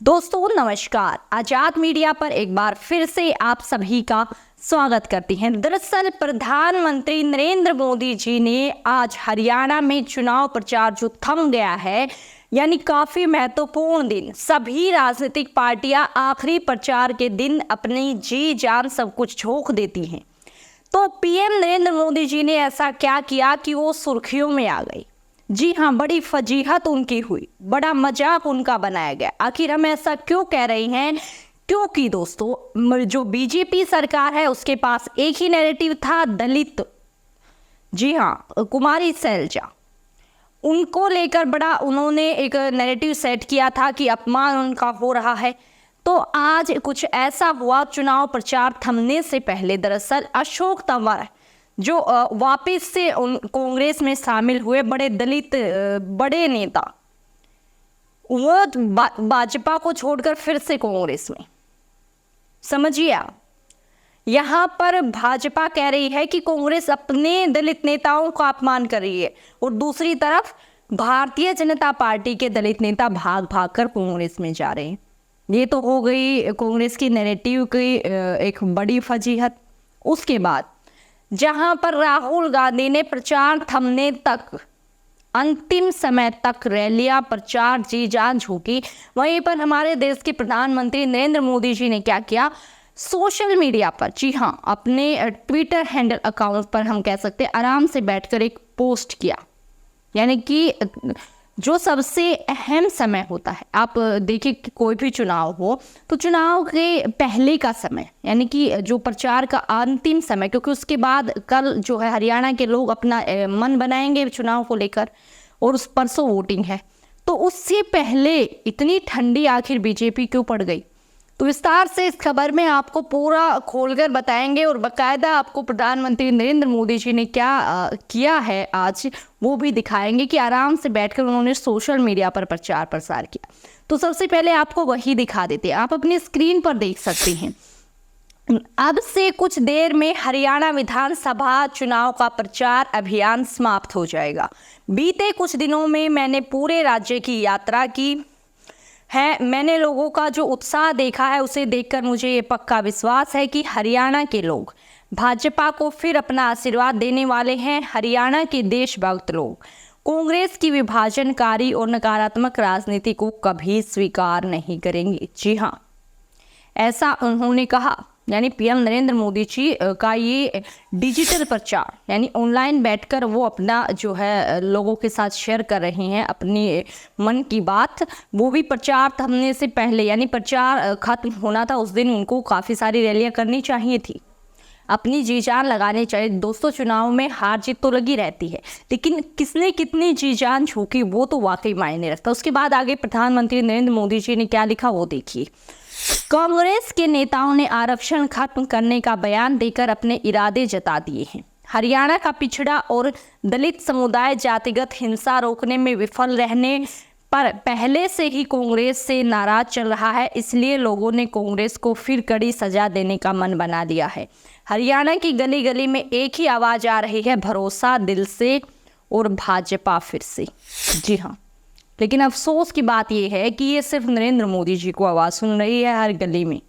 दोस्तों नमस्कार। आजाद मीडिया पर एक बार फिर से आप सभी का स्वागत करती हैं। दरअसल प्रधानमंत्री नरेंद्र मोदी जी ने आज हरियाणा में चुनाव प्रचार जो थम गया है, यानी काफी महत्वपूर्ण दिन, सभी राजनीतिक पार्टियां आखिरी प्रचार के दिन अपनी जी जान सब कुछ झोंक देती हैं। तो पीएम नरेंद्र मोदी जी ने ऐसा क्या किया कि वो सुर्खियों में आ गई। जी हाँ, बड़ी फजीहत उनकी हुई, बड़ा मजाक उनका बनाया गया। आखिर हम ऐसा क्यों कह रहे हैं? क्योंकि दोस्तों जो बीजेपी सरकार है उसके पास एक ही नैरेटिव था, दलित। जी हाँ, कुमारी सैलजा, उनको लेकर बड़ा उन्होंने एक नैरेटिव सेट किया था कि अपमान उनका हो रहा है। तो आज कुछ ऐसा हुआ, चुनाव प्रचार थमने से पहले दरअसल अशोक तंवर जो वापस से कांग्रेस में शामिल हुए, बड़े दलित बड़े नेता, वो भाजपा को छोड़कर फिर से कांग्रेस में। समझिए आप, यहाँ पर भाजपा कह रही है कि कांग्रेस अपने दलित नेताओं का अपमान कर रही है, और दूसरी तरफ भारतीय जनता पार्टी के दलित नेता भाग भाग कर कांग्रेस में जा रहे हैं। ये तो हो गई कांग्रेस की नैरेटिव की एक बड़ी फजीहत। उसके बाद जहां पर राहुल गांधी ने प्रचार थमने तक, अंतिम समय तक रैलियां, प्रचार जी जान झोंकी, वहीं पर हमारे देश के प्रधानमंत्री नरेंद्र मोदी जी ने क्या किया? सोशल मीडिया पर, जी हाँ, अपने ट्विटर हैंडल अकाउंट पर हम कह सकते हैं आराम से बैठकर एक पोस्ट किया। यानी कि जो सबसे अहम समय होता है, आप देखिए कि कोई भी चुनाव हो तो चुनाव के पहले का समय, यानी कि जो प्रचार का अंतिम समय, क्योंकि उसके बाद कल जो है हरियाणा के लोग अपना मन बनाएंगे चुनाव को लेकर, और उस परसों वोटिंग है। तो उससे पहले इतनी ठंडी आखिर बीजेपी क्यों पड़ गई? तो विस्तार से इस खबर में आपको पूरा खोलकर बताएंगे, और बाकायदा आपको प्रधानमंत्री नरेंद्र मोदी जी ने क्या किया है आज वो भी दिखाएंगे कि आराम से बैठकर उन्होंने सोशल मीडिया पर प्रचार प्रसार किया। तो सबसे पहले आपको वही दिखा देते हैं, आप अपनी स्क्रीन पर देख सकते हैं। अब से कुछ देर में हरियाणा विधानसभा चुनाव का प्रचार अभियान समाप्त हो जाएगा। बीते कुछ दिनों में मैंने पूरे राज्य की यात्रा की है। मैंने लोगों का जो उत्साह देखा है, उसे देखकर मुझे ये पक्का विश्वास है कि हरियाणा के लोग भाजपा को फिर अपना आशीर्वाद देने वाले हैं। हरियाणा के देशभक्त लोग कांग्रेस की विभाजनकारी और नकारात्मक राजनीति को कभी स्वीकार नहीं करेंगे। जी हाँ, ऐसा उन्होंने कहा। यानी पीएम नरेंद्र मोदी जी का ये डिजिटल प्रचार, यानी ऑनलाइन बैठकर वो अपना जो है लोगों के साथ शेयर कर रहे हैं अपनी मन की बात, वो भी प्रचार थमने से पहले, यानी प्रचार खत्म होना था उस दिन उनको काफ़ी सारी रैलियां करनी चाहिए थी, अपनी जी जान लगानी चाहिए। दोस्तों, चुनाव में हार जीत तो लगी रहती है, लेकिन किसने कितनी जी जान झोंकी वो तो वाकई मायने रखता। उसके बाद आगे प्रधानमंत्री नरेंद्र मोदी जी ने क्या लिखा वो देखिए। कांग्रेस के नेताओं ने आरक्षण खत्म करने का बयान देकर अपने इरादे जता दिए हैं। हरियाणा का पिछड़ा और दलित समुदाय जातिगत हिंसा रोकने में विफल रहने पर पहले से ही कांग्रेस से नाराज चल रहा है, इसलिए लोगों ने कांग्रेस को फिर कड़ी सजा देने का मन बना दिया है। हरियाणा की गली गली में एक ही आवाज आ रही है, भरोसा दिल से और भाजपा फिर से। जी हाँ, लेकिन अफसोस की बात यह है कि ये सिर्फ नरेंद्र मोदी जी को आवाज़ सुन रही है हर गली में।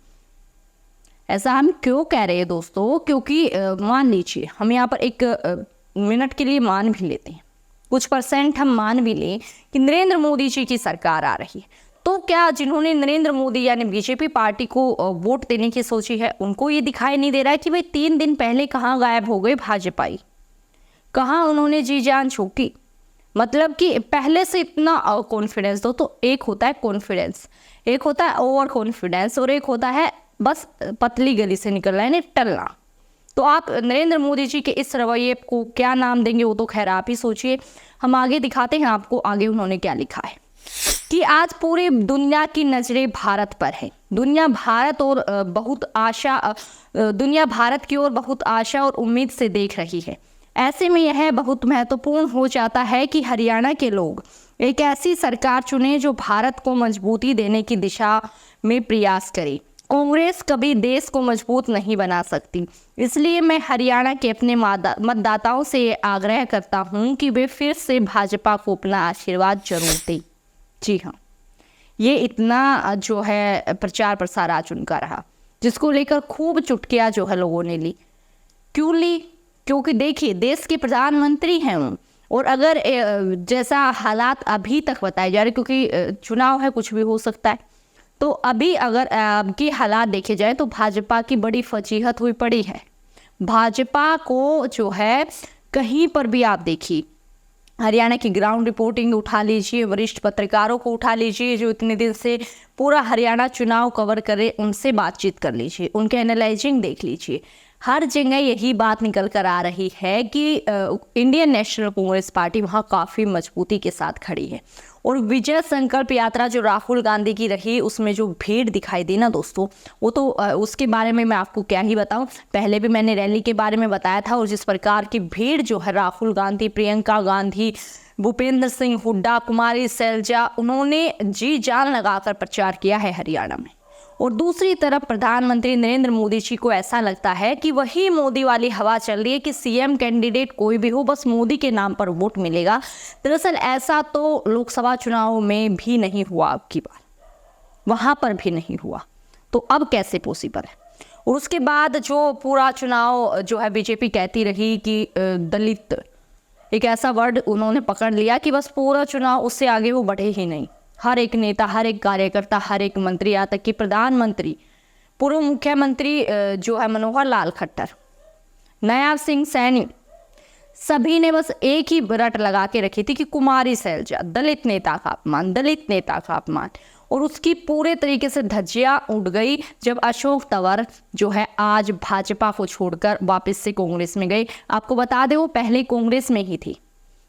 ऐसा हम क्यों कह रहे हैं दोस्तों? क्योंकि मान लीजिए हम यहाँ पर एक मिनट के लिए मान भी लेते हैं, कुछ परसेंट हम मान भी लें कि नरेंद्र मोदी जी की सरकार आ रही है, तो क्या जिन्होंने नरेंद्र मोदी यानी बीजेपी पार्टी को वोट देने की सोची है, उनको ये दिखाई नहीं दे रहा है कि भाई 3 दिन पहले कहाँ गायब हो गए भाजपाई, कहाँ उन्होंने जी जान झोंकी? मतलब कि पहले से इतना कॉन्फिडेंस दो। तो एक होता है कॉन्फिडेंस, एक होता है ओवर कॉन्फिडेंस, और एक होता है बस पतली गली से निकलना, यानी टलना। तो आप नरेंद्र मोदी जी के इस रवैये को क्या नाम देंगे वो तो खैर आप ही सोचिए। हम आगे दिखाते हैं आपको, आगे उन्होंने क्या लिखा है कि आज पूरी दुनिया की नज़रें भारत पर है। दुनिया भारत की ओर बहुत आशा और उम्मीद से देख रही है। ऐसे में यह बहुत महत्वपूर्ण हो जाता है कि हरियाणा के लोग एक ऐसी सरकार चुने जो भारत को मजबूती देने की दिशा में प्रयास करे। कांग्रेस कभी देश को मजबूत नहीं बना सकती, इसलिए मैं हरियाणा के अपने मतदाताओं से आग्रह करता हूं कि वे फिर से भाजपा को अपना आशीर्वाद जरूर दें। जी हाँ, ये इतना जो है प्रचार प्रसार आज उनका रहा, जिसको लेकर खूब चुटकियाँ जो है लोगों ने ली। क्यों ली? क्योंकि देखिए, देश के प्रधानमंत्री हैं वो, और अगर जैसा हालात अभी तक बताए जा रहे, क्योंकि चुनाव है, कुछ भी हो सकता है, तो अभी अगर आपकी हालात देखे जाए तो भाजपा की बड़ी फजीहत हुई पड़ी है। भाजपा को जो है कहीं पर भी आप देखिए, हरियाणा की ग्राउंड रिपोर्टिंग उठा लीजिए, वरिष्ठ पत्रकारों को उठा लीजिए जो इतने दिन से पूरा हरियाणा चुनाव कवर करे, उनसे बातचीत कर लीजिए, उनके एनालाइजिंग देख लीजिए, हर जगह यही बात निकल कर आ रही है कि इंडियन नेशनल कांग्रेस पार्टी वहाँ काफ़ी मजबूती के साथ खड़ी है। और विजय संकल्प यात्रा जो राहुल गांधी की रही, उसमें जो भीड़ दिखाई दी ना दोस्तों, वो तो उसके बारे में मैं आपको क्या ही बताऊं। पहले भी मैंने रैली के बारे में बताया था, और जिस प्रकार की भीड़ जो है राहुल गांधी, प्रियंका गांधी, भूपेंद्र सिंह हुड्डा, कुमारी सैलजा, उन्होंने जी जान लगाकर प्रचार किया है हरियाणा में। और दूसरी तरफ प्रधानमंत्री नरेंद्र मोदी जी को ऐसा लगता है कि वही मोदी वाली हवा चल रही है कि सीएम कैंडिडेट कोई भी हो, बस मोदी के नाम पर वोट मिलेगा। दरअसल ऐसा तो लोकसभा चुनाव में भी नहीं हुआ, अब की बार वहां पर भी नहीं हुआ, तो अब कैसे पॉसिबल है? और उसके बाद जो पूरा चुनाव जो है बीजेपी कहती रही कि दलित, एक ऐसा वर्ड उन्होंने पकड़ लिया कि बस पूरा चुनाव उससे आगे वो बढ़े ही नहीं। हर एक नेता, हर एक कार्यकर्ता, हर एक मंत्री, यहाँ तक कि प्रधानमंत्री, पूर्व मुख्यमंत्री जो है मनोहर लाल खट्टर, नयाब सिंह सैनी, सभी ने बस एक ही रट लगा के रखी थी कि कुमारी सैलजा, दलित नेता का अपमान, दलित नेता का अपमान। और उसकी पूरे तरीके से धज्जियां उड़ गई जब अशोक तंवर जो है आज भाजपा को छोड़कर वापस से कांग्रेस में गए। आपको बता दें, वो पहले कांग्रेस में ही थी,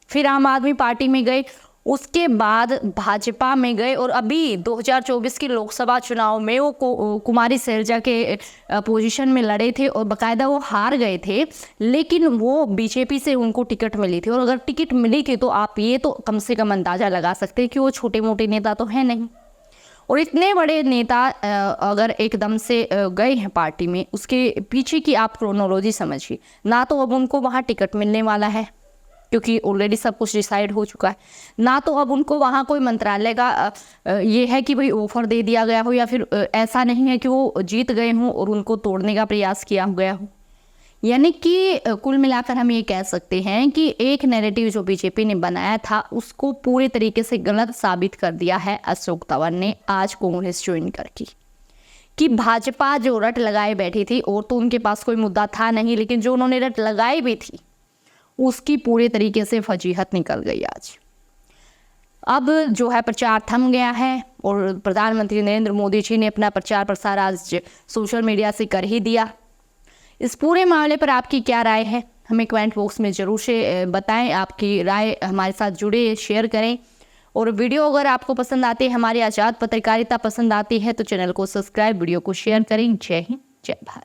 फिर आम आदमी पार्टी में गए, उसके बाद भाजपा में गए, और अभी 2024 के लोकसभा चुनाव में वो कुमारी सैलजा के पोजीशन में लड़े थे, और बाकायदा वो हार गए थे, लेकिन वो बीजेपी से उनको टिकट मिली थी। और अगर टिकट मिली थी तो आप ये तो कम से कम अंदाज़ा लगा सकते हैं कि वो छोटे मोटे नेता तो है नहीं। और इतने बड़े नेता अगर एकदम से गए हैं पार्टी में, उसके पीछे की आप क्रोनोलॉजी समझिए। ना तो अब उनको वहाँ टिकट मिलने वाला है, क्योंकि ऑलरेडी सब कुछ डिसाइड हो चुका है, ना तो अब उनको वहाँ कोई मंत्रालय का ये है कि भाई ऑफर दे दिया गया हो, या फिर ऐसा नहीं है कि वो जीत गए हों और उनको तोड़ने का प्रयास किया गया हो। यानी कि कुल मिलाकर हम ये कह सकते हैं कि एक नैरेटिव जो बीजेपी ने बनाया था, उसको पूरे तरीके से गलत साबित कर दिया है अशोक तंवर ने आज कांग्रेस ज्वाइन करके। कि भाजपा जो रट लगाए बैठी थी, और तो उनके पास कोई मुद्दा था नहीं, लेकिन जो उन्होंने रट लगाई भी थी उसकी पूरे तरीके से फजीहत निकल गई आज। अब जो है प्रचार थम गया है, और प्रधानमंत्री नरेंद्र मोदी जी ने अपना प्रचार प्रसार आज सोशल मीडिया से कर ही दिया। इस पूरे मामले पर आपकी क्या राय है, हमें कमेंट बॉक्स में ज़रूर से बताएं। आपकी राय हमारे साथ जुड़े, शेयर करें, और वीडियो अगर आपको पसंद आती है, हमारी आज़ाद पत्रकारिता पसंद आती है, तो चैनल को सब्सक्राइब, वीडियो को शेयर करें। जय हिंद, जय भारत।